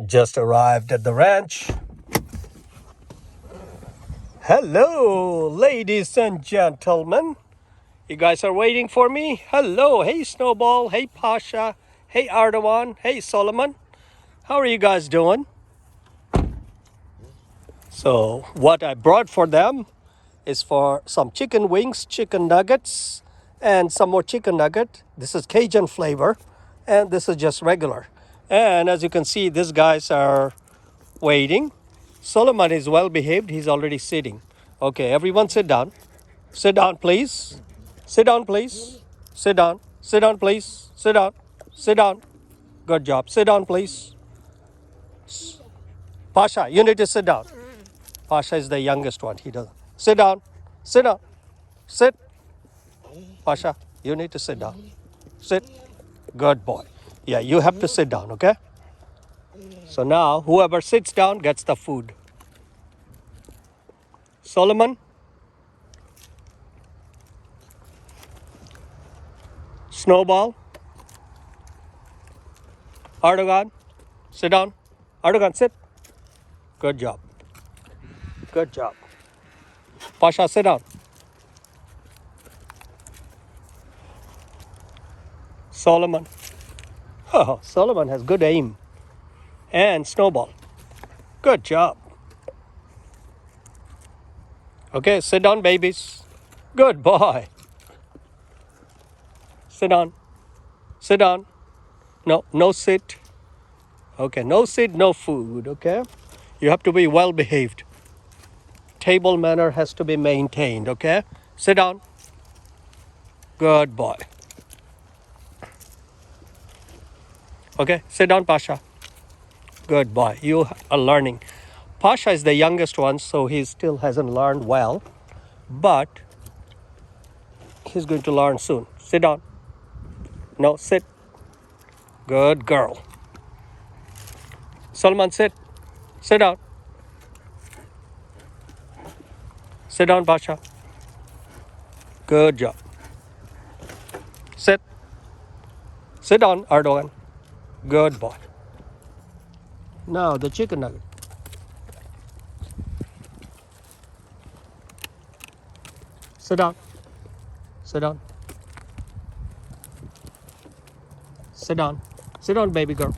Just arrived at the ranch. Hello, ladies and gentlemen. You guys are waiting for me? Hello. Hey, Snowball. Hey, Pasha. Hey, Ardawan. Hey, Solomon. How are you guys doing? So, what I brought for them is for some chicken wings, chicken nuggets, and some more chicken nugget. This is Cajun flavor, and this is just regular. And as you can see, these guys are waiting. Solomon is well behaved. He's already sitting. Okay, everyone sit down. Sit down, please. Sit down, please. Sit down. Sit down, please. Sit down. Sit down. Good job. Sit down, please. Pasha, you need to sit down. Pasha is the youngest one. He doesn't. Sit down. Sit down. Sit. Pasha, you need to sit down. Sit. Good boy. Yeah, you have to sit down, okay? So now, whoever sits down gets the food. Solomon? Snowball? Erdogan? Sit down. Erdogan, sit. Good job. Good job. Pasha, sit down. Solomon. Oh, Solomon has good aim. And Snowball. Good job. Okay, sit down, babies. Good boy. Sit down. Sit down. No sit. Okay, no sit, no food, okay? You have to be well behaved. Table manner has to be maintained, okay? Sit down. Good boy. Okay, sit down, Pasha. Good boy. You are learning. Pasha is the youngest one, so he still hasn't learned well, but he's going to learn soon. Sit down. No, sit. Good girl. Solomon, sit. Sit down. Sit down, Pasha. Good job. Sit. Sit down, Erdogan. Good boy. Now the chicken nugget. Sit down. Sit down. Sit down. Sit down, baby girl.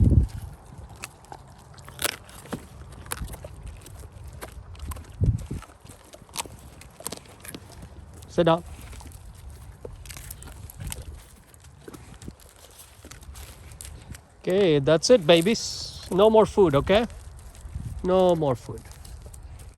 Sit down. Okay, that's it, babies. No more food, okay? No more food.